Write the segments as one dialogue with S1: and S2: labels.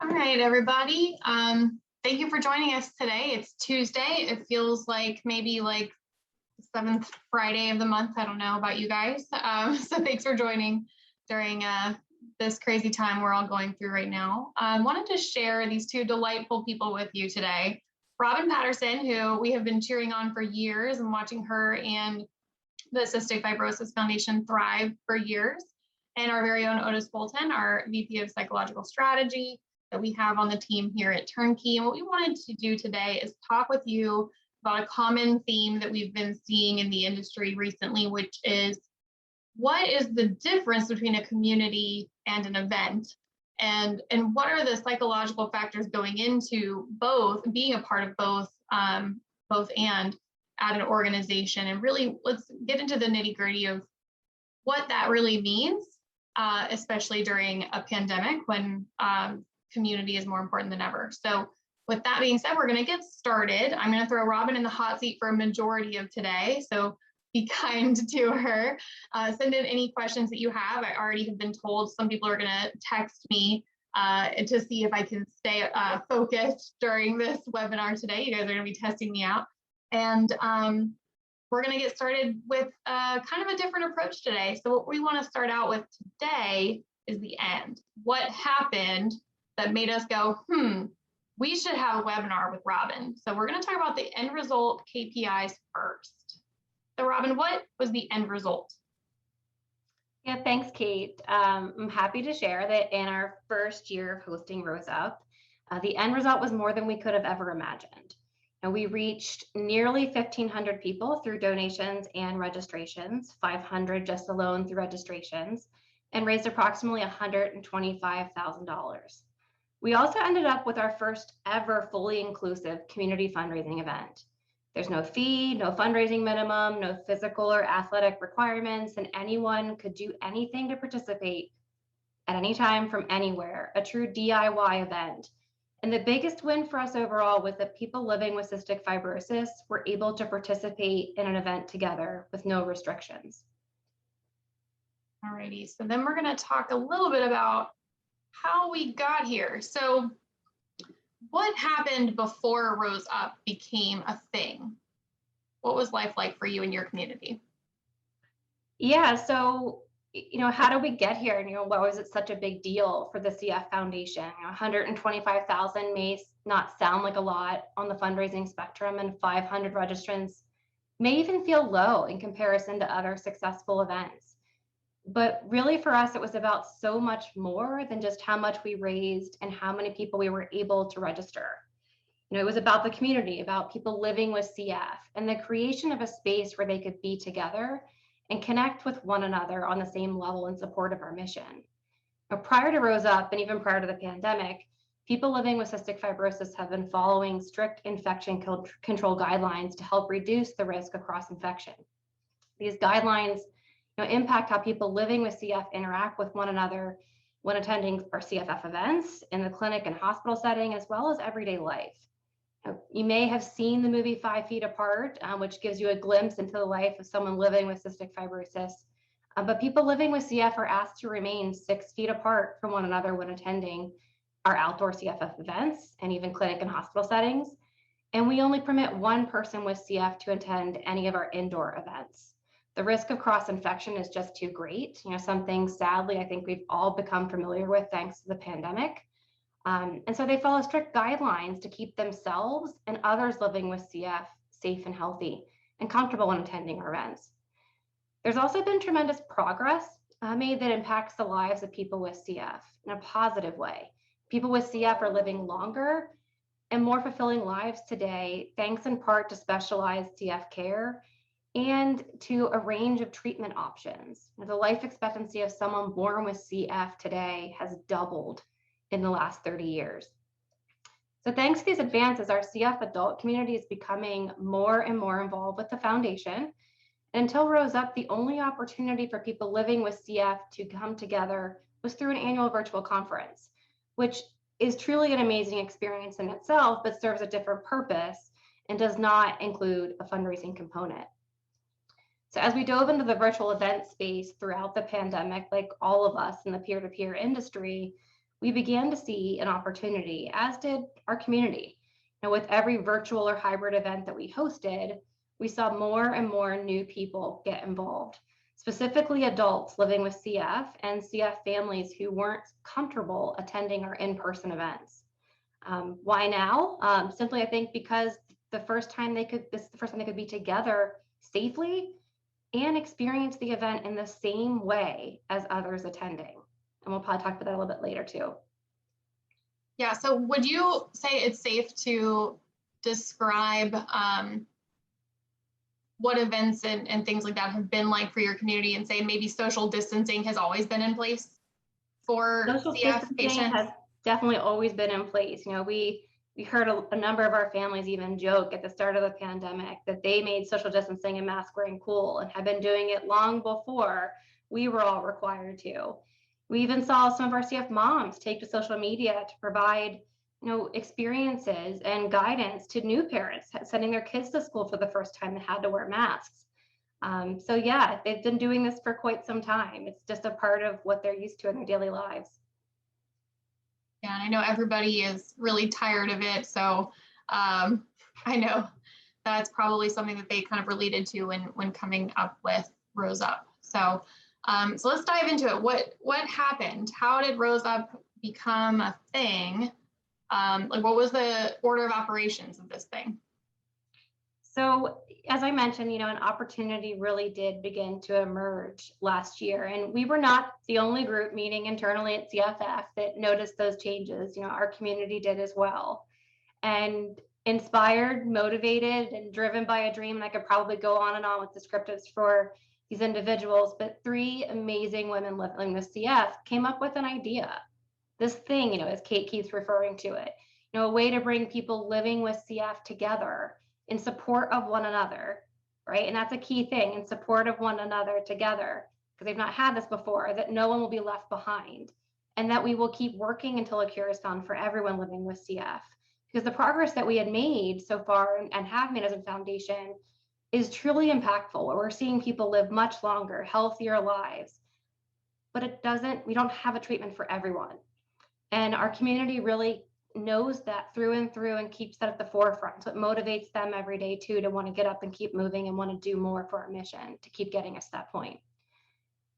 S1: All right, everybody. Thank you for joining us today. It's Tuesday. It feels like maybe like the seventh Friday of the month. I don't know about you guys. So thanks for joining during this crazy time we're all going through right now. Wanted to share these two delightful people with you today. Robin Patterson, who we have been cheering on for years and watching her and the Cystic Fibrosis Foundation thrive for years. And our very own Otis Bolton, our VP of Psychological Strategy that we have on the team here at Turnkey. And what we wanted to do today is talk with you about a common theme that we've been seeing in the industry recently, which is what is the difference between a community and an event? And what are the psychological factors going into both, being a part of both and at an organization? And really, let's get into the nitty gritty of what that really means, especially during a pandemic when community is more important than ever. So with that being said, we're going to get started. I'm going to throw Robin in the hot seat for a majority of today. So be kind to her. Send in any questions that you have. I already have been told some people are going to text me to see if I can stay focused during this webinar today. You guys are going to be testing me out. And we're going to get started with kind of a different approach today. So what we want to start out with today is the end. What happened that made us go, we should have a webinar with Robin. So we're going to talk about the end result KPIs first. So Robin, what was the end result?
S2: Yeah, thanks, Kate. I'm happy to share that in our first year of hosting Rose Up, the end result was more than we could have ever imagined. And we reached nearly 1,500 people through donations and registrations, 500 just alone through registrations, and raised approximately $125,000. We also ended up with our first ever fully inclusive community fundraising event. There's no fee, no fundraising minimum, no physical or athletic requirements, and anyone could do anything to participate at any time from anywhere, a true DIY event. And the biggest win for us overall was that people living with cystic fibrosis were able to participate in an event together with no restrictions.
S1: Alrighty, so then we're going to talk a little bit about how we got here. So what happened before Rose Up became a thing? What was life like for you and your community?
S2: Yeah, so, how did we get here? And, why was it such a big deal for the CF Foundation? 125,000 may not sound like a lot on the fundraising spectrum, and 500 registrants may even feel low in comparison to other successful events. But really for us, it was about so much more than just how much we raised and how many people we were able to register. It was about the community, about people living with CF, and the creation of a space where they could be together and connect with one another on the same level in support of our mission. Now, prior to Rose Up and even prior to the pandemic, people living with cystic fibrosis have been following strict infection control guidelines to help reduce the risk of cross-infection. These guidelines impact how people living with CF interact with one another when attending our CFF events in the clinic and hospital setting, as well as everyday life. You may have seen the movie 5 Feet Apart, which gives you a glimpse into the life of someone living with cystic fibrosis. But people living with CF are asked to remain 6 feet apart from one another when attending our outdoor CFF events and even clinic and hospital settings. And we only permit one person with CF to attend any of our indoor events. The risk of cross-infection is just too great. Something sadly I think we've all become familiar with thanks to the pandemic. And so they follow strict guidelines to keep themselves and others living with CF safe and healthy and comfortable when attending our events. There's also been tremendous progress made that impacts the lives of people with CF in a positive way. People with CF are living longer and more fulfilling lives today, thanks in part to specialized CF care and to a range of treatment options. The life expectancy of someone born with CF today has doubled in the last 30 years. So thanks to these advances, our CF adult community is becoming more and more involved with the foundation. And until Rose Up, the only opportunity for people living with CF to come together was through an annual virtual conference, which is truly an amazing experience in itself, but serves a different purpose and does not include a fundraising component. So as we dove into the virtual event space throughout the pandemic, like all of us in the peer-to-peer industry, we began to see an opportunity, as did our community. With every virtual or hybrid event that we hosted, we saw more and more new people get involved, specifically adults living with CF and CF families who weren't comfortable attending our in-person events. Why now? Simply, I think because this is the first time they could be together safely and experience the event in the same way as others attending. And we'll probably talk about that a little bit later too.
S1: Yeah, so would you say it's safe to describe what events and things like that have been like for your community, and say maybe social distancing has always been in place for
S2: Social
S1: CF
S2: distancing
S1: patients?
S2: has definitely always been in place. We heard a number of our families even joke at the start of the pandemic that they made social distancing and mask wearing cool and had been doing it long before we were all required to. We even saw some of our CF moms take to social media to provide experiences and guidance to new parents sending their kids to school for the first time that had to wear masks. So yeah, they've been doing this for quite some time. It's just a part of what they're used to in their daily lives.
S1: Yeah, I know everybody is really tired of it. So I know that's probably something that they kind of related to when coming up with Rose Up. So so let's dive into it. What happened? How did Rose Up become a thing? Like, what was the order of operations of this thing?
S2: So, as I mentioned, an opportunity really did begin to emerge last year. And we were not the only group meeting internally at CFF that noticed those changes. Our community did as well. And inspired, motivated, and driven by a dream, and I could probably go on and on with descriptives for these individuals, but three amazing women living with CF came up with an idea. This thing, as Kate keeps referring to it, a way to bring people living with CF together in support of one another, right? And that's a key thing, in support of one another together, because they've not had this before, that no one will be left behind, and that we will keep working until a cure is found for everyone living with CF. Because the progress that we had made so far and have made as a foundation is truly impactful, where we're seeing people live much longer, healthier lives, but we don't have a treatment for everyone. And our community really knows that through and through and keeps that at the forefront. So it motivates them every day too, to want to get up and keep moving and want to do more for our mission to keep getting us to that point.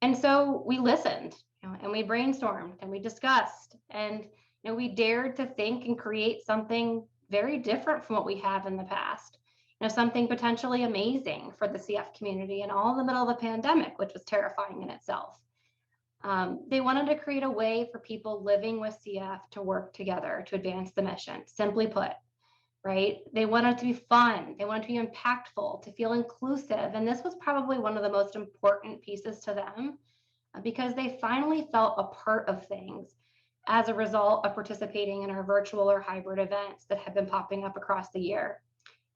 S2: And so we listened, and we brainstormed and we discussed, and we dared to think and create something very different from what we have in the past. Something potentially amazing for the CF community, and all in the middle of a pandemic, which was terrifying in itself. They wanted to create a way for people living with CF to work together to advance the mission, simply put, right? They wanted it to be fun. They wanted to be impactful, to feel inclusive. And this was probably one of the most important pieces to them, because they finally felt a part of things as a result of participating in our virtual or hybrid events that have been popping up across the year.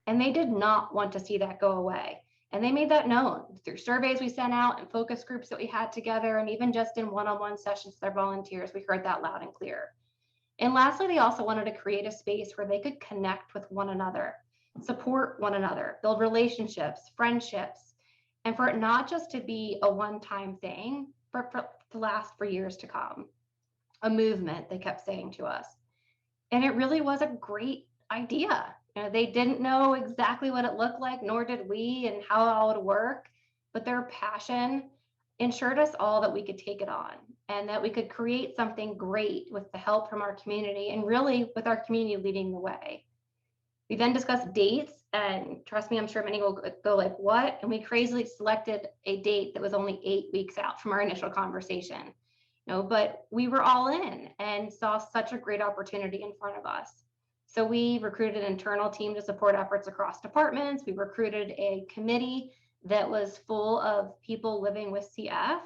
S2: And they did not want to see that go away. And they made that known through surveys we sent out and focus groups that we had together, and even just in one-on-one sessions with their volunteers, we heard that loud and clear. And lastly, they also wanted to create a space where they could connect with one another, support one another, build relationships, friendships, and for it not just to be a one-time thing, but to last for years to come. A movement, they kept saying to us. And it really was a great idea. They didn't know exactly what it looked like, nor did we, and how it all would work, but their passion ensured us all that we could take it on and that we could create something great with the help from our community, and really with our community leading the way. We then discussed dates, and trust me, I'm sure many will go like, what? And we crazily selected a date that was only 8 weeks out from our initial conversation. But we were all in and saw such a great opportunity in front of us. So we recruited an internal team to support efforts across departments. We recruited a committee that was full of people living with CF,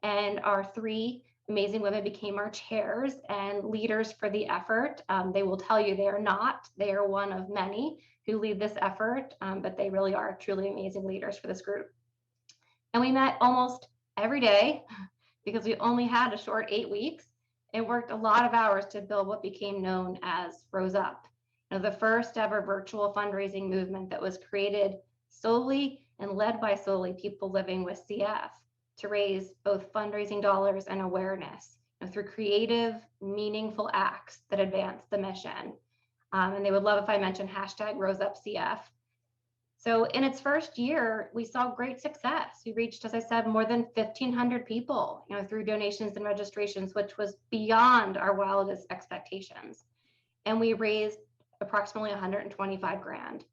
S2: and our three amazing women became our chairs and leaders for the effort. They will tell you they are one of many who lead this effort, but they really are truly amazing leaders for this group. And we met almost every day because we only had a short 8 weeks, and worked a lot of hours to build what became known as Rose Up. The first ever virtual fundraising movement that was created solely and led by solely people living with CF to raise both fundraising dollars and awareness through creative, meaningful acts that advance the mission. And they would love if I mentioned #RoseUpCF. So in its first year, we saw great success. We reached, as I said, more than 1,500 people, through donations and registrations, which was beyond our wildest expectations. And we raised approximately 125 grand.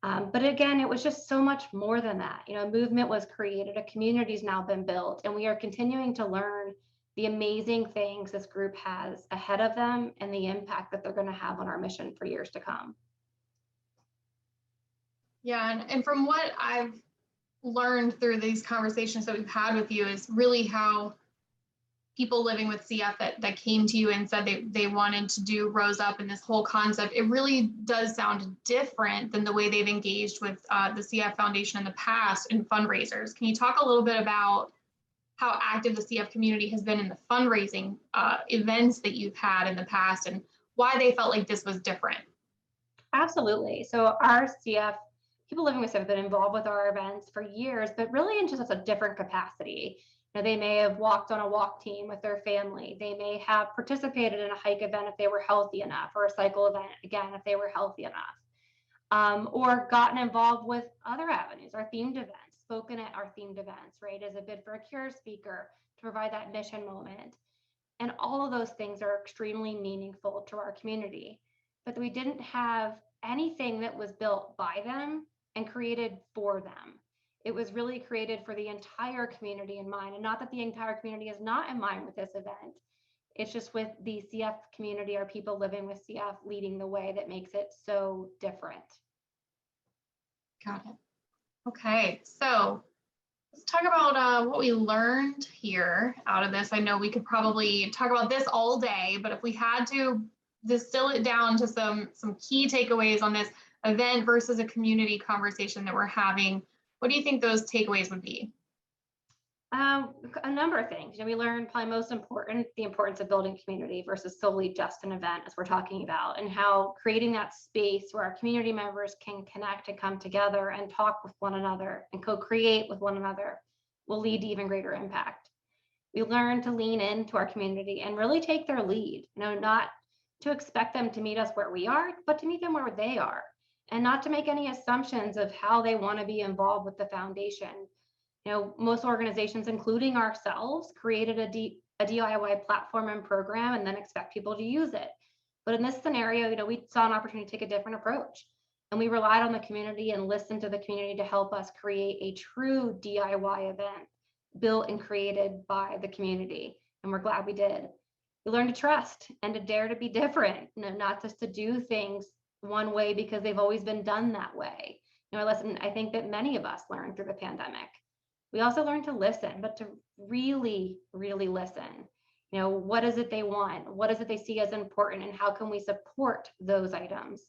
S2: But again, it was just so much more than that. A movement was created, a community's now been built, and we are continuing to learn the amazing things this group has ahead of them and the impact that they're going to have on our mission for years to come.
S1: Yeah, and from what I've learned through these conversations that we've had with you is really how people living with CF that came to you and said they wanted to do Rose Up and this whole concept, it really does sound different than the way they've engaged with the CF Foundation in the past in fundraisers. Can you talk a little bit about how active the CF community has been in the fundraising events that you've had in the past and why they felt like this was different?
S2: Absolutely. So our CF, people living with CF have been involved with our events for years, but really in just a different capacity. They may have walked on a walk team with their family. They may have participated in a hike event if they were healthy enough, or a cycle event, again, if they were healthy enough, or gotten involved with other avenues, our themed events, spoken at our themed events, right, as a Bid for a Cure speaker to provide that mission moment. And all of those things are extremely meaningful to our community. But we didn't have anything that was built by them and created for them. It was really created for the entire community in mind. And not that the entire community is not in mind with this event. It's just with the CF community, our people living with CF leading the way, that makes it so different.
S1: Got it. Okay, so let's talk about what we learned here out of this. I know we could probably talk about this all day, but if we had to distill it down to some key takeaways on this event versus a community conversation that we're having, what do you think those takeaways would be?
S2: A number of things. We learned probably most important, the importance of building community versus solely just an event, as we're talking about, and how creating that space where our community members can connect and come together and talk with one another and co-create with one another will lead to even greater impact. We learned to lean into our community and really take their lead, not to expect them to meet us where we are, but to meet them where they are, and not to make any assumptions of how they want to be involved with the foundation. Most organizations, including ourselves, created a DIY platform and program and then expect people to use it. But in this scenario, we saw an opportunity to take a different approach. And we relied on the community and listened to the community to help us create a true DIY event built and created by the community. And we're glad we did. We learned to trust and to dare to be different, not just to do things one way because they've always been done that way. A lesson I think that many of us learned through the pandemic. We also learned to listen, but to really, really listen. What is it they want? What is it they see as important? And how can we support those items?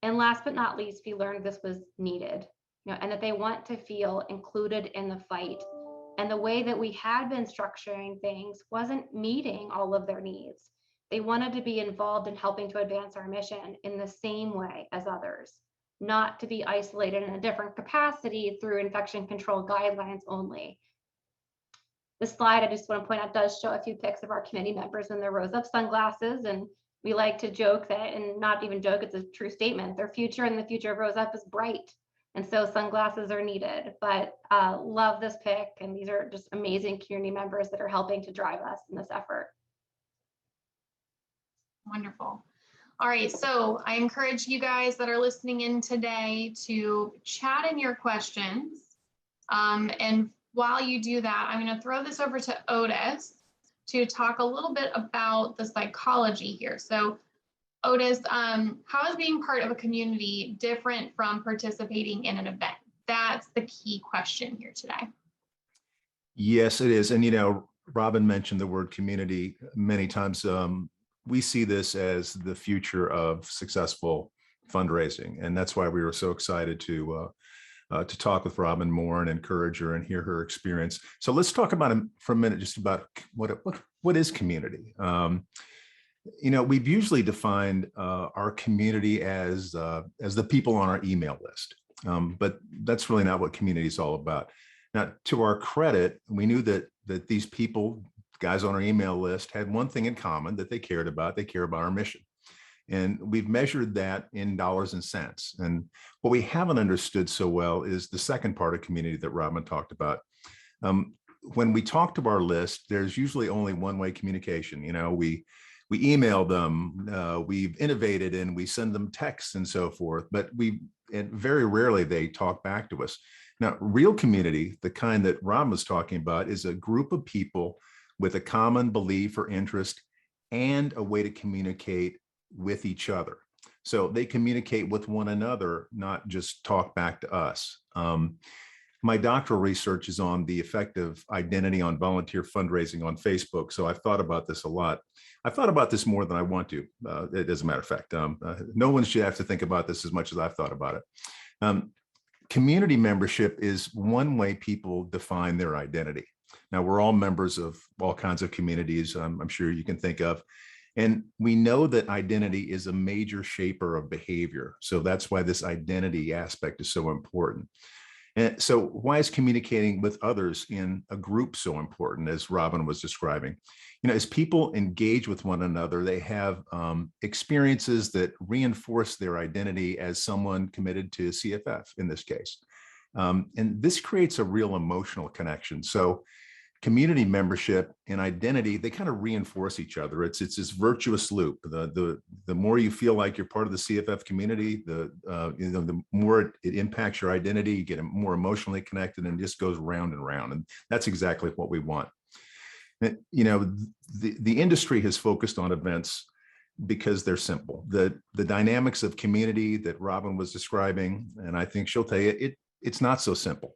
S2: And last but not least, we learned this was needed, and that they want to feel included in the fight. And the way that we had been structuring things wasn't meeting all of their needs. They wanted to be involved in helping to advance our mission in the same way as others, not to be isolated in a different capacity through infection control guidelines only. This slide, I just want to point out, does show a few pics of our committee members in their Rose Up sunglasses. And we like to joke that, and not even joke, it's a true statement, their future and the future of Rose Up is bright. And so sunglasses are needed, but love this pic. And these are just amazing community members that are helping to drive us in this effort.
S1: Wonderful. All right, so I encourage you guys that are listening in today to chat in your questions. And while you do that, I'm going to throw this over to Otis to talk a little bit about the psychology here. So Otis, how is being part of a community different from participating in an event? That's the key question here today.
S3: Yes, it is. And, Robin mentioned the word community many times. We see this as the future of successful fundraising. And that's why we were so excited to talk with Robin more and encourage her and hear her experience. So let's talk about for a minute, just about what is community. We've usually defined our community as the people on our email list, but that's really not what community is all about. Now, to our credit, we knew that these people guys on our email list had one thing in common that they cared about. They care about our mission. And we've measured that in dollars and cents. And what we haven't understood so well is the second part of community that Robin talked about. When we talk to our list, there's usually only one-way communication. We email them, we've innovated, and we send them texts and so forth, but very rarely they talk back to us. Now, real community, the kind that Robin was talking about, is a group of people with a common belief or interest and a way to communicate with each other. So they communicate with one another, not just talk back to us. My doctoral research is on the effect of identity on volunteer fundraising on Facebook. So I've thought about this a lot. I've thought about this more than I want to, as a matter of fact. No one should have to think about this as much as I've thought about it. Community membership is one way people define their identity. Now, we're all members of all kinds of communities, I'm sure you can think of. And we know that identity is a major shaper of behavior. So that's why this identity aspect is so important. And so why is communicating with others in a group so important, as Robin was describing? As people engage with one another, they have experiences that reinforce their identity as someone committed to CFF in this case. And this creates a real emotional connection. So community membership and identity, they kind of reinforce each other. It's this virtuous loop. The more you feel like you're part of the CFF community, the more it impacts your identity. You get more emotionally connected, and it just goes round and round. And that's exactly what we want. The industry has focused on events because they're simple. The dynamics of community that Robin was describing, and I think she'll tell you, it's not so simple.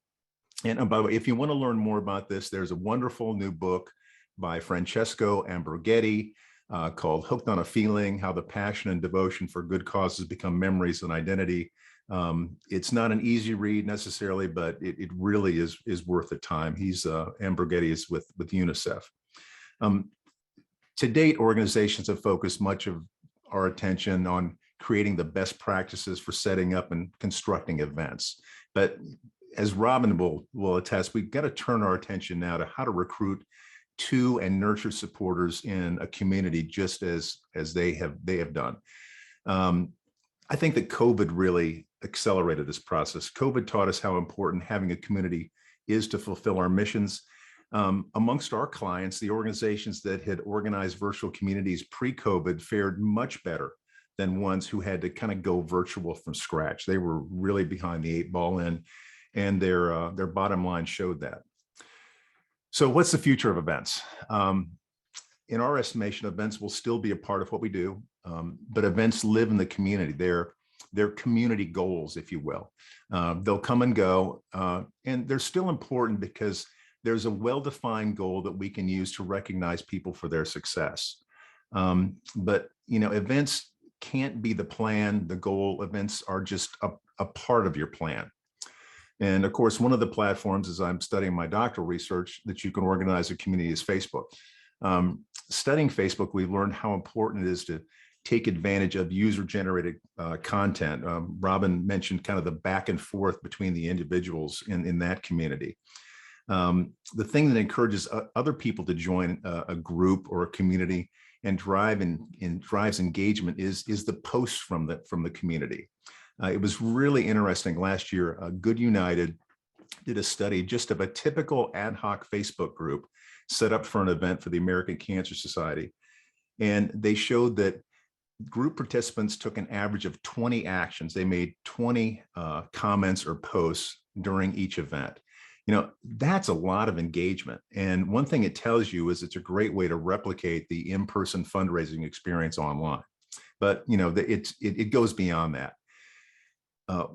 S3: And by the way, if you want to learn more about this, there's a wonderful new book by Francesco Ambrogetti called Hooked on a Feeling: How the Passion and Devotion for Good Causes Become Memories and Identity. It's not an easy read necessarily, but it really is worth the time. Ambrogetti is with UNICEF. To date, organizations have focused much of our attention on creating the best practices for setting up and constructing events. But as Robin will attest, we've got to turn our attention now to how to recruit to and nurture supporters in a community, just as they have done. I think that COVID really accelerated this process. COVID taught us how important having a community is to fulfill our missions. Amongst our clients, the organizations that had organized virtual communities pre-COVID fared much better than ones who had to kind of go virtual from scratch. They were really behind the 8 ball and their bottom line showed that. So what's the future of events? In our estimation, events will still be a part of what we do, but events live in the community. They're community goals, if you will. They'll come and go, and they're still important because there's a well-defined goal that we can use to recognize people for their success. But events can't be the plan, the goal. Events are just a part of your plan. And of course, one of the platforms, as I'm studying my doctoral research, that you can organize a community is Facebook. Studying Facebook, we've learned how important it is to take advantage of user-generated content. Robin mentioned kind of the back and forth between the individuals in that community. The thing that encourages other people to join a group or a community and drives engagement is the posts from the community. It was really interesting. Last year, Good United did a study just of a typical ad hoc Facebook group set up for an event for the American Cancer Society. And they showed that group participants took an average of 20 actions. They made 20 comments or posts during each event. That's a lot of engagement. And one thing it tells you is it's a great way to replicate the in-person fundraising experience online. But, it goes beyond that.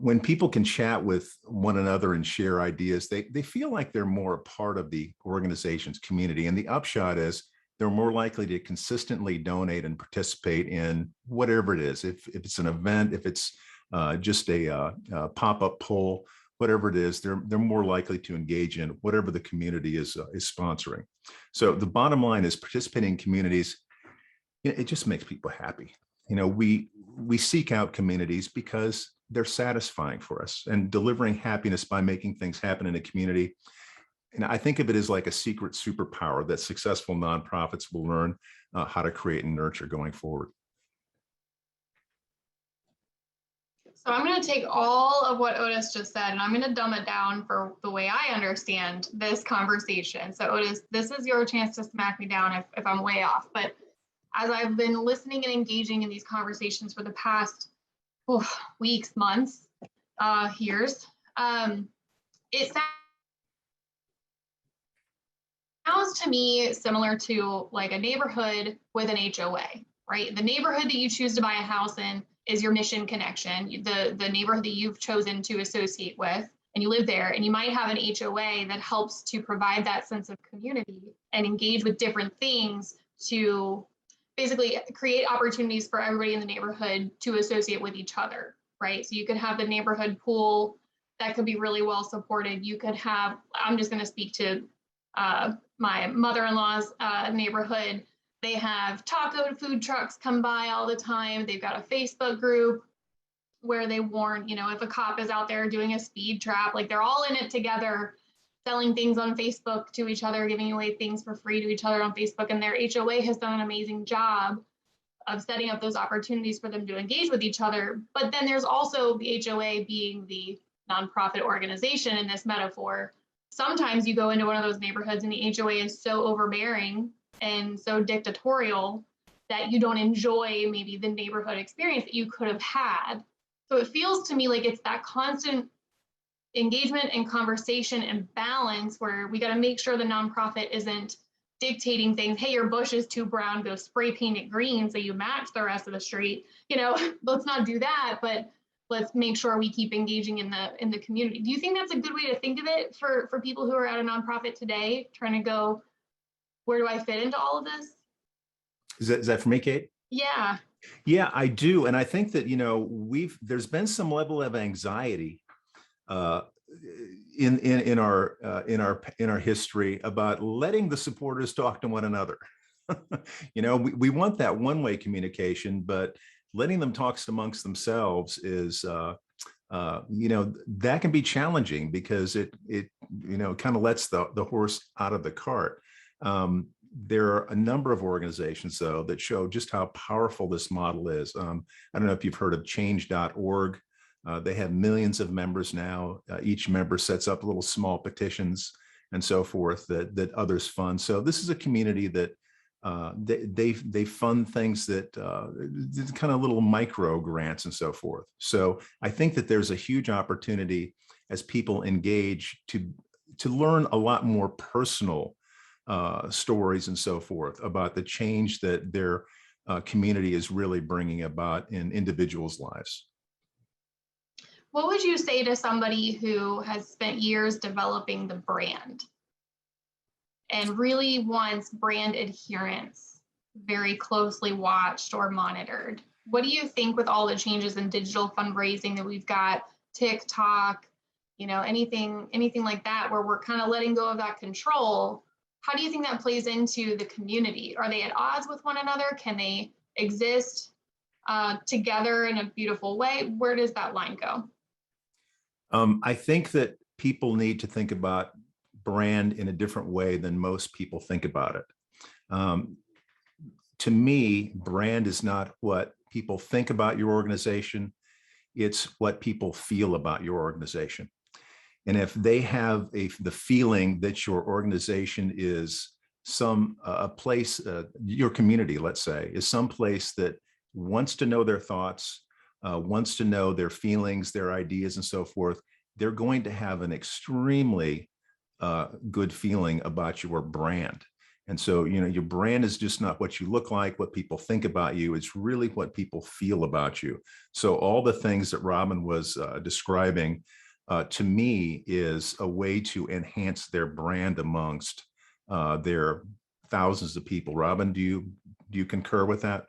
S3: When people can chat with one another and share ideas, they feel like they're more a part of the organization's community. And the upshot is they're more likely to consistently donate and participate in whatever it is. If it's an event, if it's just a pop-up poll, whatever it is, they're more likely to engage in whatever the community is sponsoring. So the bottom line is participating in communities, it just makes people happy. We seek out communities because they're satisfying for us, and delivering happiness by making things happen in a community and I think of it as like a secret superpower that successful nonprofits will learn how to create and nurture going forward.
S1: So I'm going to take all of what Otis just said and I'm going to dumb it down for the way I understand this conversation. So Otis, this is your chance to smack me down if I'm way off. But as I've been listening and engaging in these conversations for the past weeks, months, years, it sounds to me similar to like a neighborhood with an HOA, right? The neighborhood that you choose to buy a house in is your mission connection, the neighborhood that you've chosen to associate with, and you live there, and you might have an HOA that helps to provide that sense of community and engage with different things to basically create opportunities for everybody in the neighborhood to associate with each other, right? So you could have the neighborhood pool that could be really well supported. You could have, I'm just going to speak to my mother-in-law's neighborhood. They have taco food trucks come by all the time. They've got a Facebook group where they warn, if a cop is out there doing a speed trap, like they're all in it together, selling things on Facebook to each other, giving away things for free to each other on Facebook. And their HOA has done an amazing job of setting up those opportunities for them to engage with each other. But then there's also the HOA being the nonprofit organization in this metaphor. Sometimes you go into one of those neighborhoods and the HOA is so overbearing and so dictatorial that you don't enjoy maybe the neighborhood experience that you could have had. So it feels to me like it's that constant engagement and conversation and balance where we got to make sure the nonprofit isn't dictating things. Hey, your bush is too brown, go spray paint it green so you match the rest of the street. Let's not do that, but let's make sure we keep engaging in the community. Do you think that's a good way to think of it for people who are at a nonprofit today, trying to go, where do I fit into all of this?
S3: Is that for me, Kate?
S1: Yeah.
S3: Yeah, I do. And I think that, there's been some level of anxiety in our history about letting the supporters talk to one another. We want that one-way communication, but letting them talk amongst themselves is that can be challenging because it kind of lets the horse out of the cart. There are a number of organizations, though, that show just how powerful this model is. I don't know if you've heard of change.org. They have millions of members now. Each member sets up little small petitions and so forth that others fund. So this is a community that they fund things that kind of little micro grants and so forth. So I think that there's a huge opportunity as people engage to learn a lot more personal stories and so forth about the change that their community is really bringing about in individuals' lives.
S1: What would you say to somebody who has spent years developing the brand and really wants brand adherence very closely watched or monitored? What do you think with all the changes in digital fundraising that we've got, TikTok, anything like that, where we're kind of letting go of that control? How do you think that plays into the community? Are they at odds with one another? Can they exist together in a beautiful way? Where does that line go?
S3: I think that people need to think about brand in a different way than most people think about it. To me, brand is not what people think about your organization. It's what people feel about your organization. And if they have the feeling that your organization is a place, your community, let's say, is some place that wants to know their thoughts, wants to know their feelings, their ideas, and so forth, they're going to have an extremely good feeling about your brand. And so, your brand is just not what you look like, what people think about you. It's really what people feel about you. So all the things that Robin was describing, to me, is a way to enhance their brand amongst their thousands of people. Robin, do you concur with that?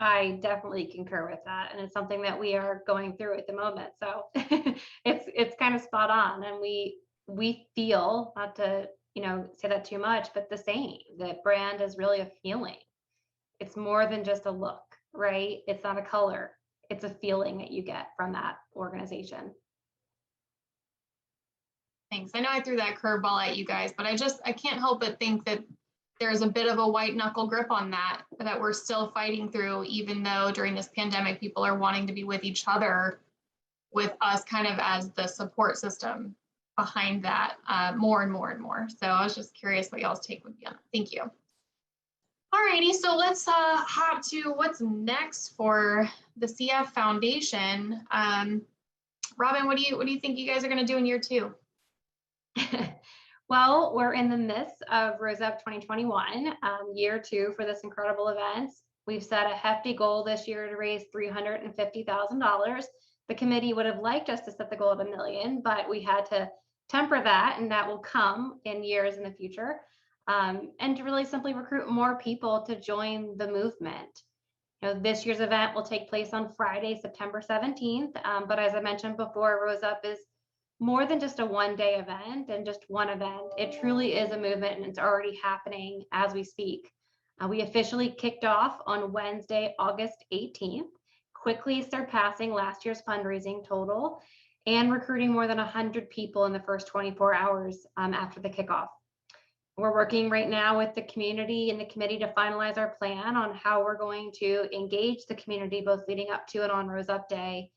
S2: I definitely concur with that, and it's something that we are going through at the moment. So it's kind of spot on, and we feel, not to say that too much, but the same, that brand is really a feeling. It's more than just a look, right? It's not a color. It's a feeling that you get from that organization.
S1: Thanks. I know I threw that curveball at you guys, but I can't help but think that there's a bit of a white knuckle grip on that we're still fighting through, even though during this pandemic, people are wanting to be with each other, with us kind of as the support system behind that more and more and more. So I was just curious what y'all's take would be on it. Thank you. All righty, so let's hop to what's next for the CF Foundation. Robin, what do you think you guys are going to do in year 2?
S2: Well, we're in the midst of Rose Up 2021, year 2 for this incredible event. We've set a hefty goal this year to raise $350,000. The committee would have liked us to set the goal at $1 million, but we had to temper that, and that will come in years in the future. And to really simply recruit more people to join the movement. This year's event will take place on Friday, September 17th. But as I mentioned before, Rose Up is more than just a one-day event and just one event. It truly is a movement, and it's already happening as we speak. We officially kicked off on Wednesday, August 18th, quickly surpassing last year's fundraising total and recruiting more than 100 people in the first 24 hours after the kickoff. We're working right now with the community and the committee to finalize our plan on how we're going to engage the community, both leading up to and on Rose Up Day.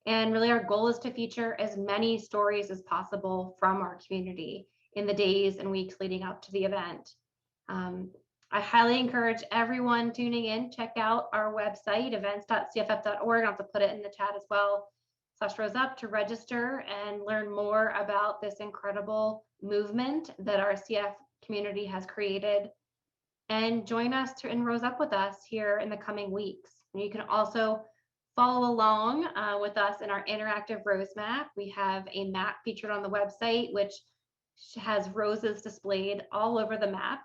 S2: And really our goal is to feature as many stories as possible from our community in the days and weeks leading up to the event. I highly encourage everyone tuning in, check out our website, events.cff.org. I'll have to put it in the chat as well, /Rose Up, to register and learn more about this incredible movement that our CF community has created, and join us and Rose Up with us here in the coming weeks. And you can also follow along with us in our interactive rose map. We have a map featured on the website, which has roses displayed all over the map.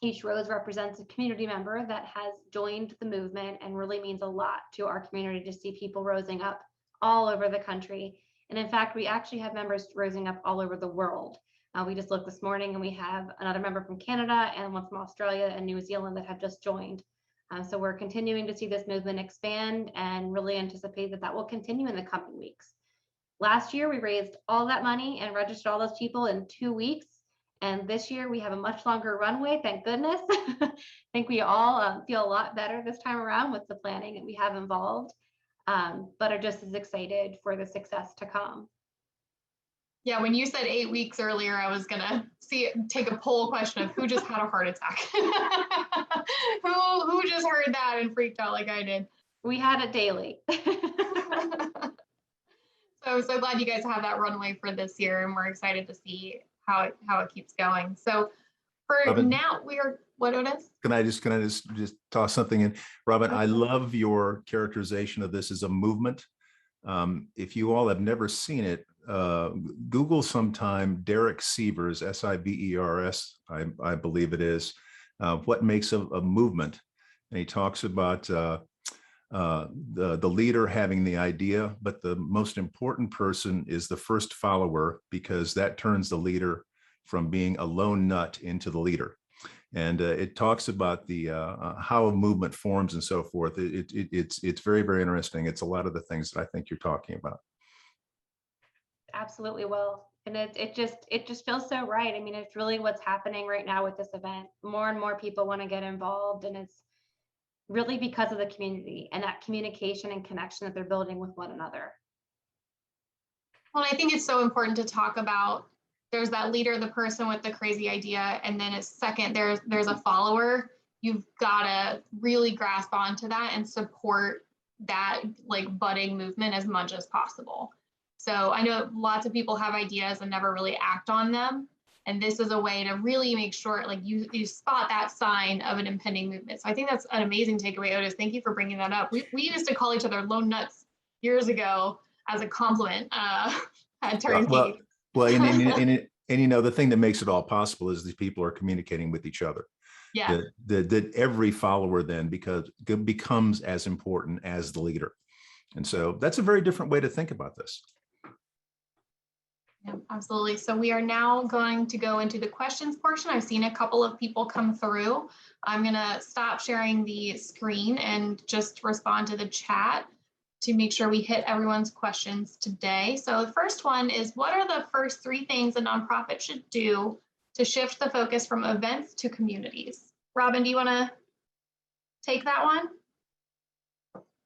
S2: Each rose represents a community member that has joined the movement, and really means a lot to our community to see people rosing up all over the country. And in fact, we actually have members rosing up all over the world. We just looked this morning and we have another member from Canada and one from Australia and New Zealand that have just joined. So we're continuing to see this movement expand, and really anticipate that will continue in the coming weeks. Last year, we raised all that money and registered all those people in 2 weeks. And this year we have a much longer runway, thank goodness. I think we all feel a lot better this time around with the planning that we have involved, but are just as excited for the success to come.
S1: Yeah, when you said 8 weeks earlier, I was gonna take a poll question of who just had a heart attack. who just heard that and freaked out like I did.
S2: We had it daily.
S1: So glad you guys have that runway for this year, and we're excited to see how it keeps going. So for
S3: Robin,
S1: now, we are, what it is?
S3: Can I just toss something in? Robin, I love your characterization of this as a movement. If you all have never seen it, Google sometime Derek Sievers, S-I-V-E-R-S, I believe it is, what makes a movement. And he talks about the leader having the idea, but the most important person is the first follower, because that turns the leader from being a lone nut into the leader. And it talks about the how a movement forms and so forth. It's very, very interesting. It's a lot of the things that I think you're talking about. Absolutely
S2: will. And it just feels so right. I mean, it's really what's happening right now with this event. More and more people want to get involved, and it's really because of the community and that communication and connection that they're building with one another.
S1: Well, I think it's so important to talk about. There's that leader, the person with the crazy idea, and then second, there's a follower. You've got to really grasp onto that and support that like budding movement as much as possible. So I know lots of people have ideas and never really act on them. And this is a way to really make sure like you spot that sign of an impending movement. So I think that's an amazing takeaway, Otis. Thank you for bringing that up. We used to call each other lone nuts years ago as a compliment at Turnkey.
S3: Well, and you know, the thing that makes it all possible is these people are communicating with each other.
S1: Yeah.
S3: That every follower then becomes as important as the leader. And so that's a very different way to think about this.
S1: Yeah, absolutely. So we are now going to go into the questions portion. I've seen a couple of people come through. I'm going to stop sharing the screen and just respond to the chat. to make sure we hit everyone's questions today. So the first one is, what are the first 3 things a nonprofit should do to shift the focus from events to communities? Robin, do you want to take that one?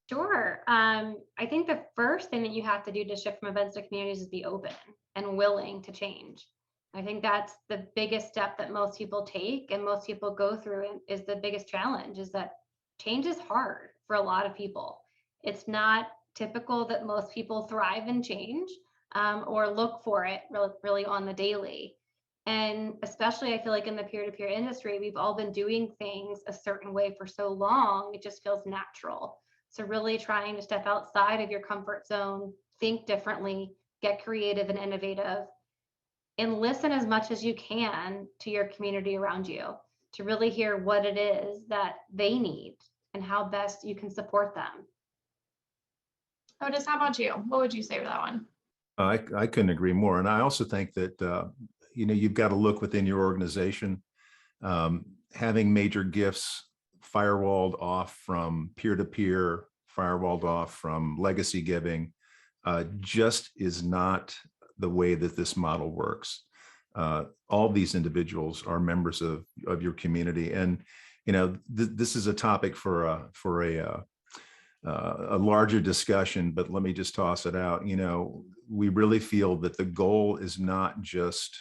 S2: Sure. I think the first thing that you have to do to shift from events to communities is be open and willing to change. I think that's the biggest step that most people take and most people go through, and is the biggest challenge, is that change is hard for a lot of people. It's not typical that most people thrive in change or look for it really on the daily. And especially, I feel like in the peer-to-peer industry, we've all been doing things a certain way for so long, it just feels natural. So really trying to step outside of your comfort zone, think differently, get creative and innovative, and listen as much as you can to your community around you to really hear what it is that they need and how best you can support them.
S1: Otis, how about you? What would you say to that one?
S3: I couldn't agree more. And I also think that, you've got to look within your organization. Having major gifts firewalled off from peer-to-peer, firewalled off from legacy giving, just is not the way that this model works. All these individuals are members of your community, and this is a topic for a larger discussion. But let me just toss it out. We really feel that the goal is not just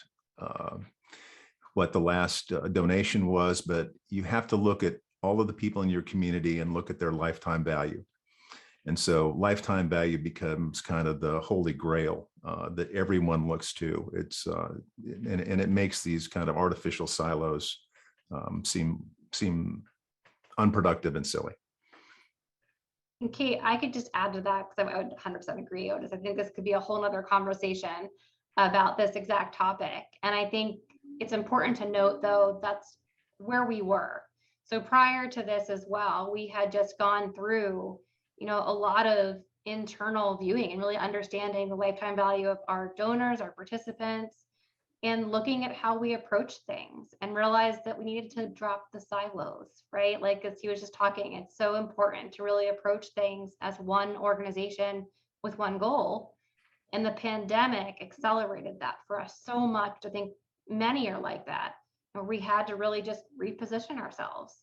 S3: what the last donation was, but you have to look at all of the people in your community and look at their lifetime value. And so lifetime value becomes kind of the holy grail that everyone looks to. It's and it makes these kind of artificial silos seem unproductive and silly.
S2: And Kate, I could just add to that, because I would 100% agree, Otis. I think this could be a whole nother conversation about this exact topic. And I think it's important to note, though, that's where we were. So prior to this as well, we had just gone through, a lot of internal viewing and really understanding the lifetime value of our donors, our participants, and looking at how we approach things, and realized that we needed to drop the silos, right? Like, as he was just talking, it's so important to really approach things as one organization with one goal. And the pandemic accelerated that for us so much. I think many are like that. And we had to really just reposition ourselves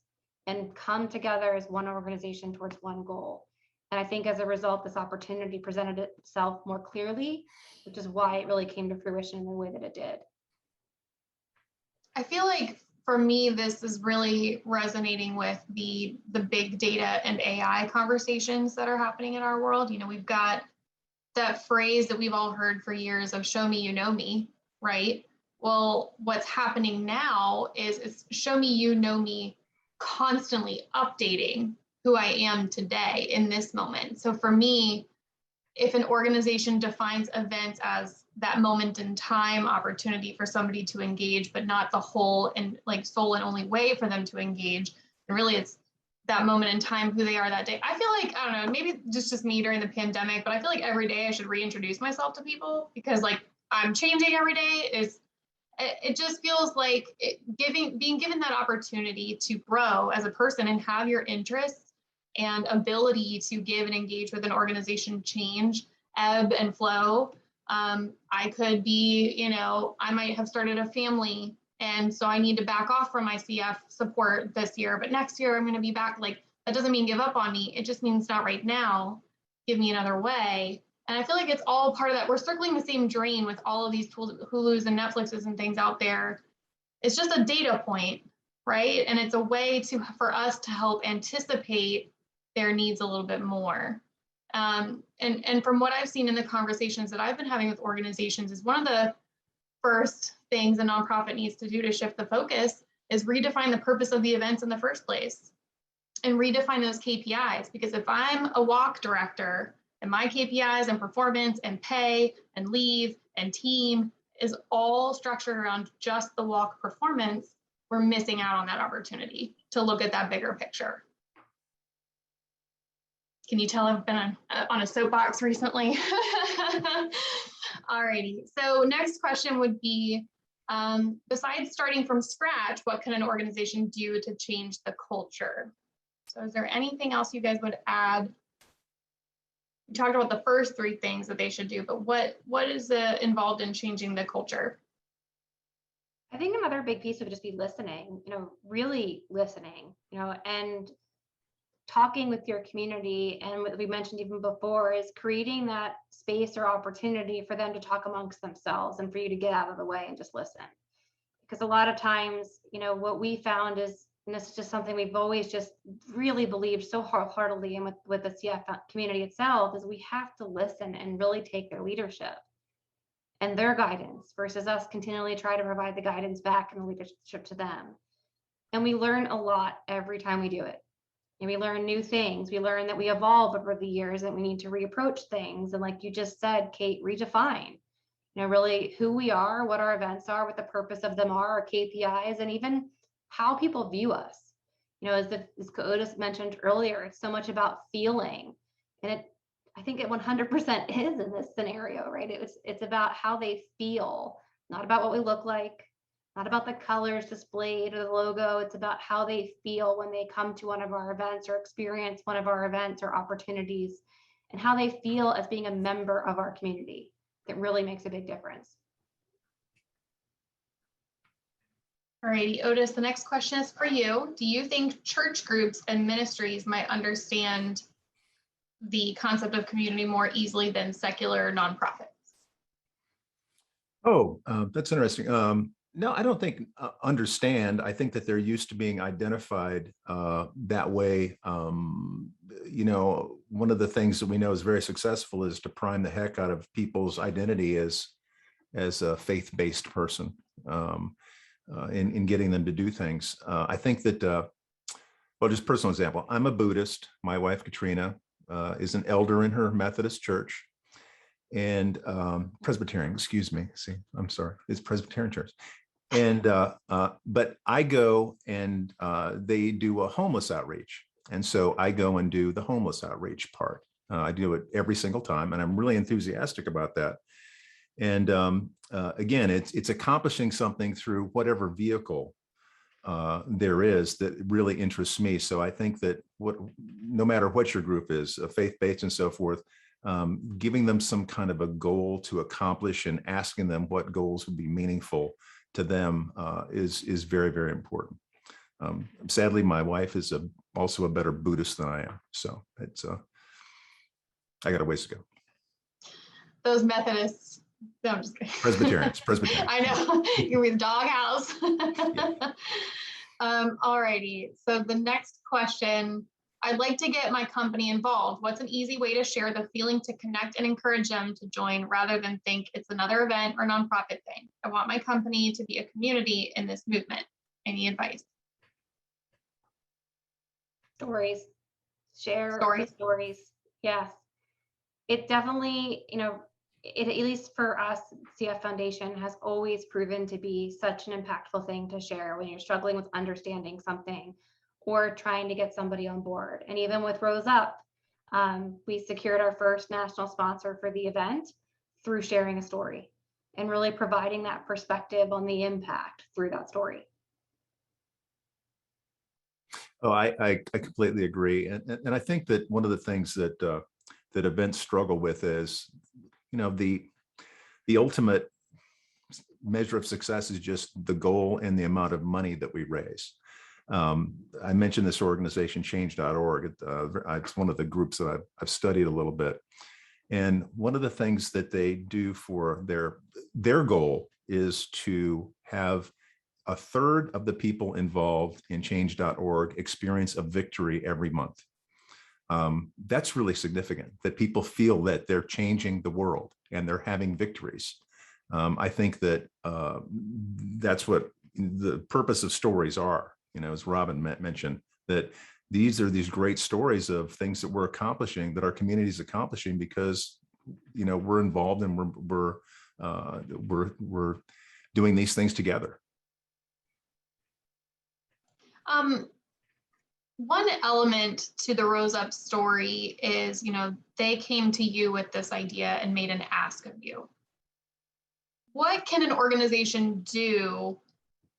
S2: and come together as one organization towards one goal. And I think as a result, this opportunity presented itself more clearly, which is why it really came to fruition in the way that it did.
S1: I feel like for me, this is really resonating with the big data and AI conversations that are happening in our world. We've got that phrase that we've all heard for years of "show me you know me," right? Well, what's happening now is it's show me you know me, constantly updating who I am today in this moment. So for me, if an organization defines events as that moment in time opportunity for somebody to engage, but not the whole and like sole and only way for them to engage, and really it's that moment in time, who they are that day. I feel like, I don't know, maybe just me during the pandemic, but I feel like every day I should reintroduce myself to people, because like I'm changing every day. It just feels like being given that opportunity to grow as a person and have your interests and ability to give and engage with an organization change, ebb and flow. I could be, I might have started a family, and so I need to back off from my CF support this year, but next year I'm going to be back. Like, that doesn't mean give up on me. It just means not right now. Give me another way. And I feel like it's all part of that. We're circling the same drain with all of these tools, Hulu's and Netflixes and things out there. It's just a data point, right? And it's a way for us to help anticipate their needs a little bit more. And from what I've seen in the conversations that I've been having with organizations, is one of the first things a nonprofit needs to do to shift the focus is redefine the purpose of the events in the first place, and redefine those KPIs. Because if I'm a walk director and my KPIs and performance and pay and leave and team is all structured around just the walk performance, we're missing out on that opportunity to look at that bigger picture. Can you tell I've been on a soapbox recently? Alrighty, so next question would be, besides starting from scratch, what can an organization do to change the culture? So is there anything else you guys would add You talked about the first three things that they should do, but what is involved in changing the culture?
S2: I think another big piece would just be listening, really listening, and talking with your community. And what we mentioned even before is creating that space or opportunity for them to talk amongst themselves and for you to get out of the way and just listen. Because a lot of times, what we found is, and this is just something we've always just really believed so wholeheartedly, and with the CF community itself, is we have to listen and really take their leadership and their guidance versus us continually try to provide the guidance back and the leadership to them. And we learn a lot every time we do it. And we learn new things. We learn that we evolve over the years and we need to reapproach things. And like you just said, Kate, redefine, really who we are, what our events are, what the purpose of them are, our KPIs, and even how people view us. As Otis mentioned earlier, it's so much about feeling. And I think it 100% is in this scenario, right? It's about how they feel, not about what we look like, not about the colors displayed or the logo. It's about how they feel when they come to one of our events or experience one of our events or opportunities, and how they feel as being a member of our community. That really makes a big difference.
S1: All righty, Otis, the next question is for you. Do you think church groups and ministries might understand the concept of community more easily than secular nonprofits?
S3: Oh, that's interesting. No, I don't think understand. I think that they're used to being identified that way. One of the things that we know is very successful is to prime the heck out of people's identity as a faith-based person in getting them to do things. I think that, well, just personal example, I'm a Buddhist. My wife, Katrina, is an elder in her Methodist church. And Presbyterian, excuse me. See, I'm sorry, it's Presbyterian church. And but I go and they do a homeless outreach. And so I go and do the homeless outreach part. I do it every single time, and I'm really enthusiastic about that. And again, it's accomplishing something through whatever vehicle there is that really interests me. So I think that no matter what your group is, faith-based and so forth, giving them some kind of a goal to accomplish and asking them what goals would be meaningful to them is very, very important. Sadly, my wife is also a better Buddhist than I am. So it's I got a ways to go.
S1: Those Methodists, no, I'm just kidding.
S3: Presbyterians.
S1: I know, you're with doghouse. All righty, so the next question, I'd like to get my company involved. What's an easy way to share the feeling to connect and encourage them to join rather than think it's another event or nonprofit thing? I want my company to be a community in this movement. Any advice?
S2: Stories. Share stories. Yes. It definitely, at least for us, CF Foundation has always proven to be such an impactful thing to share when you're struggling with understanding something or trying to get somebody on board. And even with Rose Up, we secured our first national sponsor for the event through sharing a story and really providing that perspective on the impact through that story.
S3: Oh, I completely agree. And I think that one of the things that that events struggle with is, the ultimate measure of success is just the goal and the amount of money that we raise. I mentioned this organization, change.org. It's one of the groups that I've studied a little bit. And one of the things that they do for their goal is to have a third of the people involved in change.org experience a victory every month. That's really significant, that people feel that they're changing the world and they're having victories. I think that that's what the purpose of stories are. As Robin mentioned, that these are these great stories of things that we're accomplishing, that our community is accomplishing because, we're involved and we're doing these things together.
S1: One element to the Rose Up story is, they came to you with this idea and made an ask of you. What can an organization do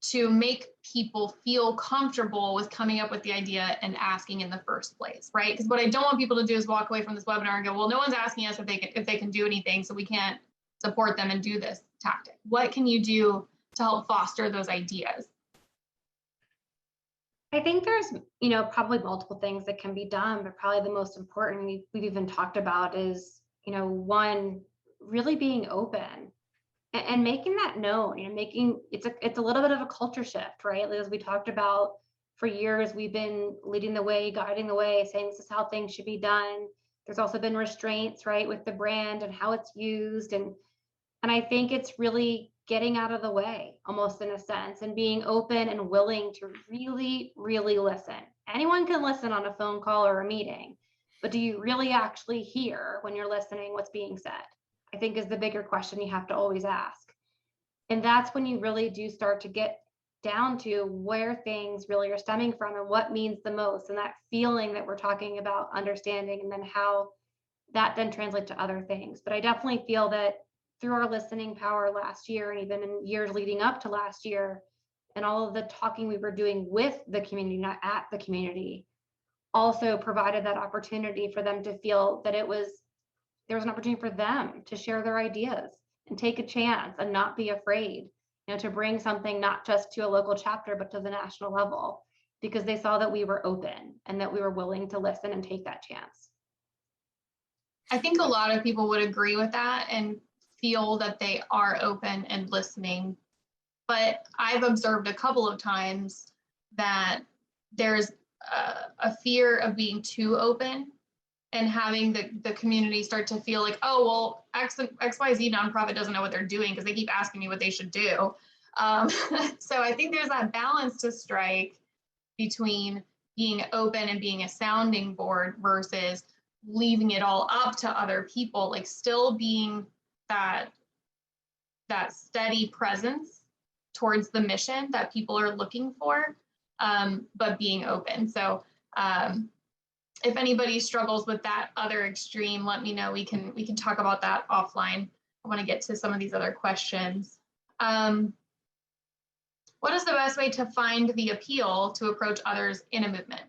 S1: to make people feel comfortable with coming up with the idea and asking in the first place, right? Because what I don't want people to do is walk away from this webinar and go, well, no one's asking us if they can do anything, so we can't support them and do this tactic. What can you do to help foster those ideas?
S2: I think there's, probably multiple things that can be done, but probably the most important we've even talked about is, one, really being open and making that known, making it's a little bit of a culture shift, right? As we talked about, for years, we've been leading the way, guiding the way, saying this is how things should be done. There's also been restraints, right, with the brand and how it's used. And I think it's really getting out of the way, almost in a sense, and being open and willing to really, really listen. Anyone can listen on a phone call or a meeting, but do you really actually hear when you're listening what's being said? I think is the bigger question you have to always ask. And that's when you really do start to get down to where things really are stemming from and what means the most, and that feeling that we're talking about, understanding, and then how that then translates to other things. But I definitely feel that through our listening power last year, and even in years leading up to last year, and all of the talking we were doing with the community, not at the community, also provided that opportunity for them to feel that there was an opportunity for them to share their ideas and take a chance and not be afraid, to bring something not just to a local chapter, but to the national level, because they saw that we were open and that we were willing to listen and take that chance.
S1: I think a lot of people would agree with that and feel that they are open and listening. But I've observed a couple of times that there's a fear of being too open and having the community start to feel like, oh, well, XYZ nonprofit doesn't know what they're doing because they keep asking me what they should do. So I think there's that balance to strike between being open and being a sounding board versus leaving it all up to other people, like still being that steady presence towards the mission that people are looking for, but being open. So if anybody struggles with that other extreme, let me know. We can talk about that offline. I want to get to some of these other questions. What is the best way to find the appeal to approach others in a movement?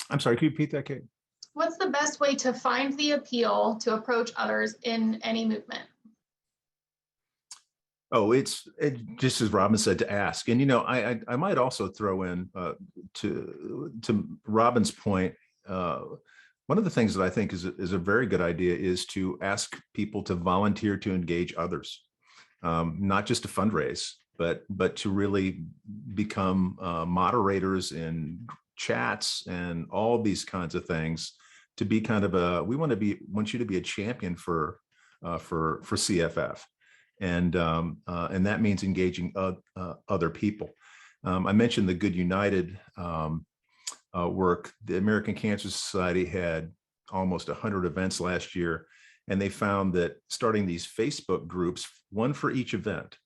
S3: I'm sorry, can you repeat that, Kate?
S1: What's the best way to find the appeal to approach others in any movement?
S3: Oh, it's just as Robin said, to ask. And I might also throw in to Robin's point. One of the things that I think is a very good idea is to ask people to volunteer to engage others, not just to fundraise, but to really become moderators in chats and all these kinds of things. To be kind of we want you to be a champion for CFF. And that means engaging other people. I mentioned the Good United work. The American Cancer Society had almost 100 events last year, and they found that starting these Facebook groups, one for each event,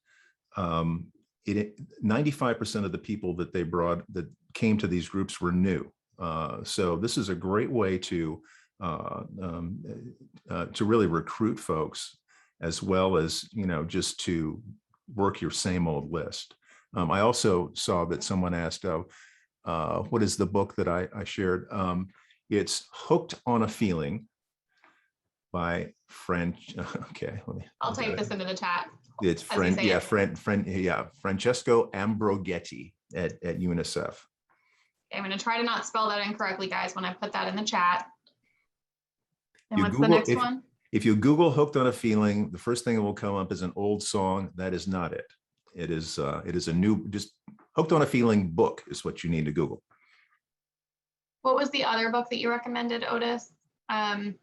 S3: 95% of the people that came to these groups were new. So this is a great way to really recruit folks, as well as, just to work your same old list. I also saw that someone asked, what is the book that I shared? It's Hooked on a Feeling by French. Okay,
S1: I'll type this into the chat.
S3: It's Francesco Ambrogetti at UNICEF.
S1: Okay, I'm going to try to not spell that incorrectly, guys, when I put that in the chat. And what's the next one?
S3: If you Google Hooked on a Feeling, the first thing that will come up is an old song. That is not it. It is a new, just Hooked on a Feeling book is what you need to Google.
S1: What was the other book that you recommended, Otis? There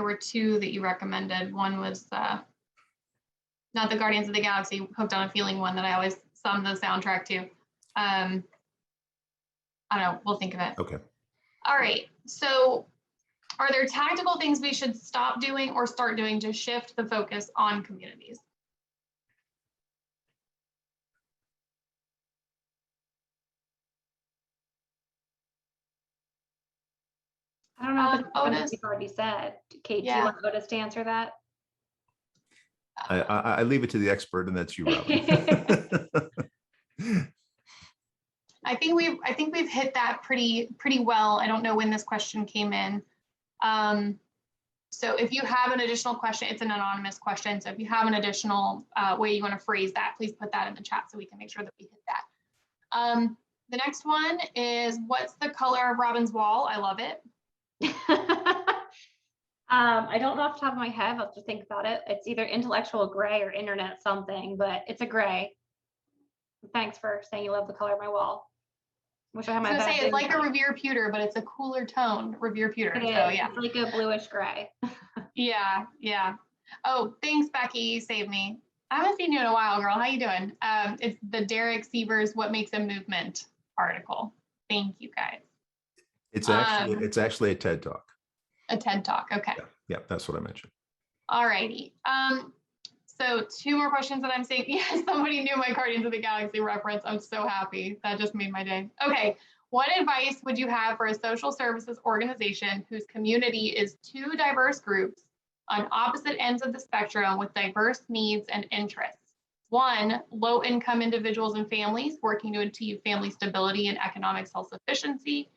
S1: were two that you recommended. One was not the Guardians of the Galaxy, Hooked on a Feeling one that I always sum the soundtrack to. I don't know, we'll think of it.
S3: Okay.
S1: All right, so are there tactical things we should stop doing or start doing to shift the focus on communities?
S2: I don't know if it's
S1: Otis?
S2: you've already said. Kate,
S1: Yeah.
S2: do you want Otis to answer that?
S3: I leave it to the expert, and that's you, Robin.
S1: I think we've hit that pretty well. I don't know when this question came in. So if you have an additional question, it's an anonymous question. So if you have an additional way you want to phrase that, please put that in the chat so we can make sure that we hit that. The next one is, what's the color of Robin's wall? I love it.
S2: I don't know off the top of my head. I'll have to think about it. It's either intellectual gray or internet something, but it's a gray. Thanks for saying you love the color of my wall. Wish I had my
S1: say it's like a Revere pewter, but it's a cooler tone Revere pewter. So yeah,
S2: it's like a bluish gray.
S1: Yeah. Oh, thanks, Becky. You saved me. I haven't seen you in a while, girl. How you doing? It's the Derek Sievers "What Makes a Movement" article. Thank you, guys.
S3: It's actually a TED Talk.
S1: A TED Talk. Okay.
S3: Yeah, that's what I mentioned.
S1: All righty. So 2 more questions that I'm saying. Yes, somebody knew my Guardians of the Galaxy reference. I'm so happy. That just made my day. Okay. What advice would you have for a social services organization whose community is 2 diverse groups on opposite ends of the spectrum with diverse needs and interests? 1, low-income individuals and families working to achieve family stability and economic self-sufficiency,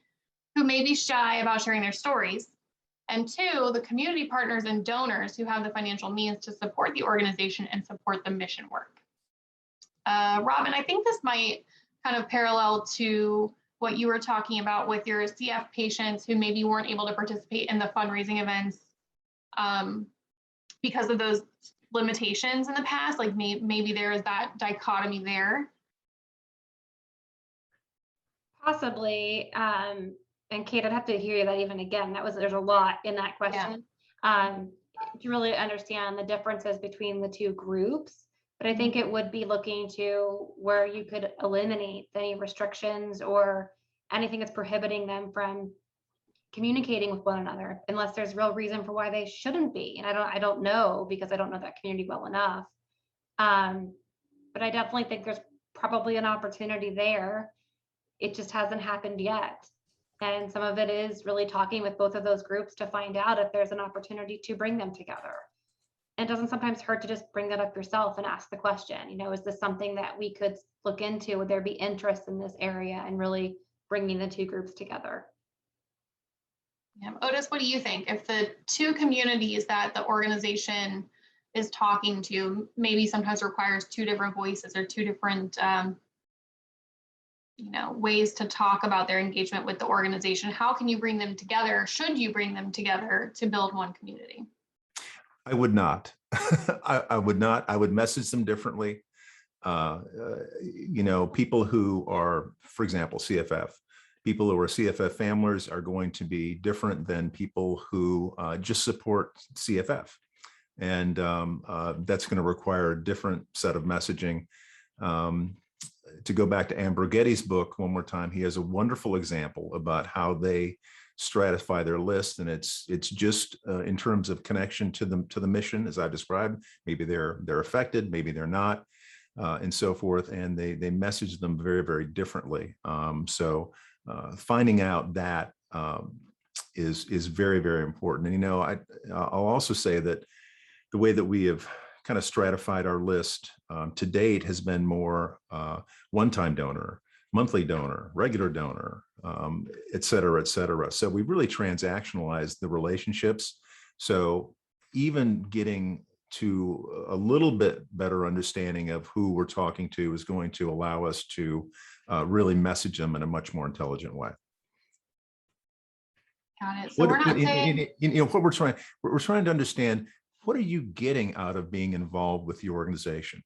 S1: who may be shy about sharing their stories. And 2, the community partners and donors who have the financial means to support the organization and support the mission work. Robin, I think this might kind of parallel to what you were talking about with your CF patients who maybe weren't able to participate in the fundraising events because of those limitations in the past. Like maybe there is that dichotomy there.
S2: Possibly. And Kate, I'd have to hear that even again. There's a lot in that question. To really understand the differences between the 2 groups. But I think it would be looking to where you could eliminate any restrictions or anything that's prohibiting them from communicating with one another, unless there's real reason for why they shouldn't be. And I don't know, because I don't know that community well enough. But I definitely think there's probably an opportunity there. It just hasn't happened yet. And some of it is really talking with both of those groups to find out if there's an opportunity to bring them together. And it doesn't sometimes hurt to just bring that up yourself and ask the question, is this something that we could look into? Would there be interest in this area and really bringing the 2 groups together?
S1: Yeah. Otis, what do you think? If the 2 communities that the organization is talking to maybe sometimes requires 2 different voices or 2 different ways to talk about their engagement with the organization, how can you bring them together? Should you bring them together to build one community?
S3: I would not. I would not. I would message them differently. People who are, for example, CFF, people who are CFF families are going to be different than people who just support CFF. And that's going to require a different set of messaging. To go back to Amber Getty's book one more time, he has a wonderful example about how they stratify their list, and it's just in terms of connection to the mission, as I described. Maybe they're affected, maybe they're not, and so forth, and they message them very, very differently. So finding out that is very, very important. And I'll also say that the way that we have kind of stratified our list to date has been more one-time donor, monthly donor, regular donor, et cetera, et cetera. So we really transactionalized the relationships. So even getting to a little bit better understanding of who we're talking to is going to allow us to really message them in a much more intelligent way.
S1: Got it. So we're not saying,
S3: what we're trying to understand, what are you getting out of being involved with the organization?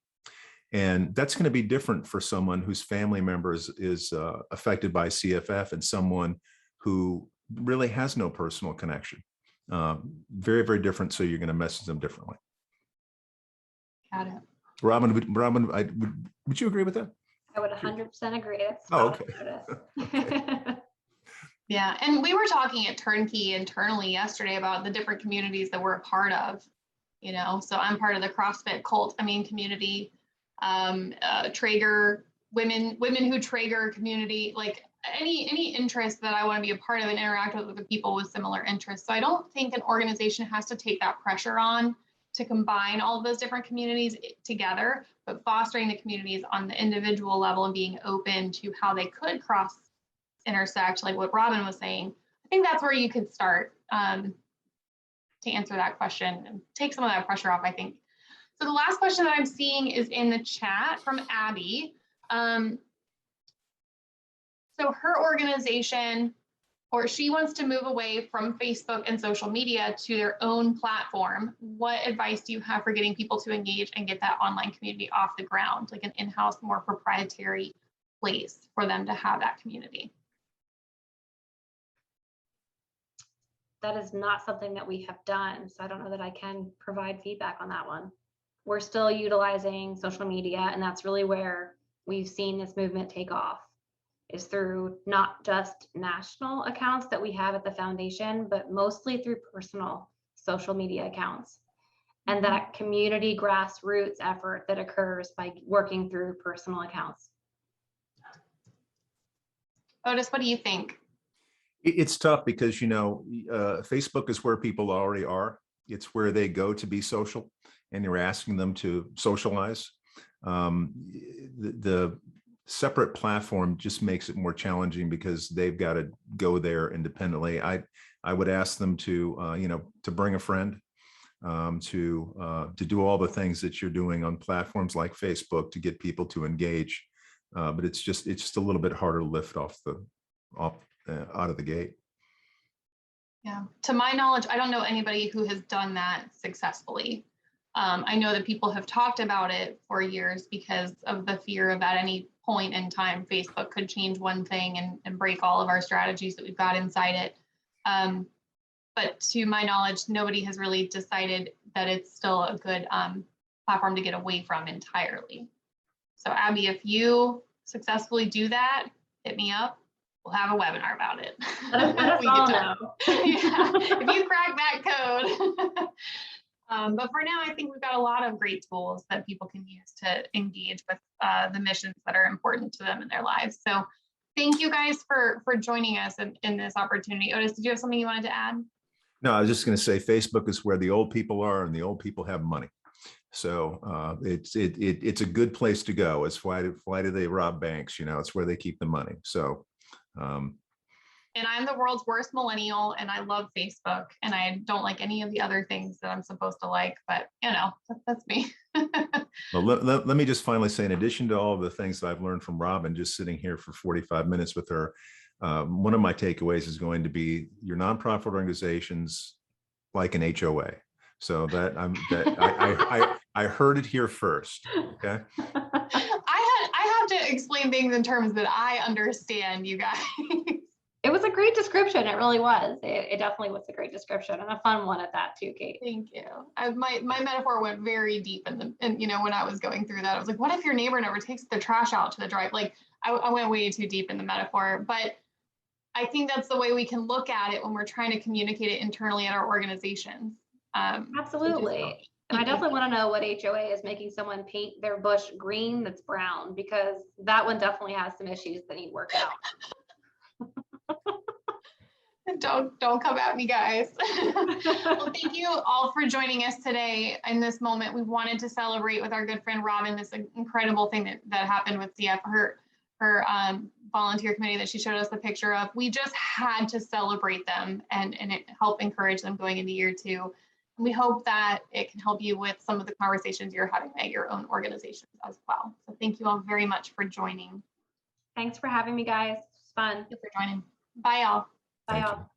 S3: And that's going to be different for someone whose family member is affected by CFF and someone who really has no personal connection. Very, very different. So you're going to message them differently.
S1: Got it.
S3: Robin, would you agree with that?
S2: I would 100% agree. That's
S3: okay.
S1: Yeah, and we were talking at Turnkey internally yesterday about the different communities that we're a part of. So I'm part of the CrossFit cult community, Traeger, women who Traeger community, like any interest that I want to be a part of and interact with other people with similar interests. So I don't think an organization has to take that pressure on to combine all of those different communities together, but fostering the communities on the individual level and being open to how they could cross intersect, like what Robin was saying. I think that's where you could start to answer that question and take some of that pressure off, I think. So the last question that I'm seeing is in the chat from Abby. So her organization, or she wants to move away from Facebook and social media to their own platform. What advice do you have for getting people to engage and get that online community off the ground, like an in-house, more proprietary place for them to have that community?
S2: That is not something that we have done, so I don't know that I can provide feedback on that one. We're still utilizing social media, and that's really where we've seen this movement take off, is through not just national accounts that we have at the foundation, but mostly through personal social media accounts. And that community grassroots effort that occurs by working through personal accounts.
S1: Otis, what do you think?
S3: It's tough because, Facebook is where people already are. It's where they go to be social, and you're asking them to socialize. The separate platform just makes it more challenging because they've got to go there independently. I would ask them to, to bring a friend, to do all the things that you're doing on platforms like Facebook to get people to engage. But it's just a little bit harder to lift out of the gate.
S1: Yeah, to my knowledge, I don't know anybody who has done that successfully. I know that people have talked about it for years because of the fear of at any point in time, Facebook could change one thing and break all of our strategies that we've got inside it. But to my knowledge, nobody has really decided that it's still a good platform to get away from entirely. So Abby, if you successfully do that, hit me up. We'll have a webinar about it.
S2: Let us all know.
S1: Yeah, if you crack that code. But for now, I think we've got a lot of great tools that people can use to engage with the missions that are important to them in their lives. So thank you guys for joining us in this opportunity. Otis, did you have something you wanted to add?
S3: No, I was just going to say Facebook is where the old people are, and the old people have money. So it's a good place to go. It's why do they rob banks? It's where they keep the money. So.
S1: And I'm the world's worst millennial, and I love Facebook, and I don't like any of the other things that I'm supposed to like, but that's me.
S3: Well, let me just finally say, in addition to all the things that I've learned from Robin, just sitting here for 45 minutes with her, one of my takeaways is going to be your nonprofit organizations like an HOA. So I heard it here first. Okay.
S1: I have to explain things in terms that I understand, you guys.
S2: It was a great description. It really was. It definitely was a great description, and a fun one at that too, Kate.
S1: Thank you. My metaphor went very deep and when I was going through that, I was like, what if your neighbor never takes the trash out to the drive? Like I went way too deep in the metaphor, but I think that's the way we can look at it when we're trying to communicate it internally at our organizations.
S2: Absolutely. And I definitely want to know what HOA is making someone paint their bush green that's brown, because that one definitely has some issues that need work out.
S1: Don't come at me, guys. Well, thank you all for joining us today. In this moment, we wanted to celebrate with our good friend Robin this incredible thing that happened with CF, her volunteer committee that she showed us the picture of. We just had to celebrate them and help encourage them going into year 2. And we hope that it can help you with some of the conversations you're having at your own organizations as well. So thank you all very much for joining.
S2: Thanks for having me, guys. It's fun.
S1: Thank you for joining. Bye, y'all.
S2: Bye, y'all.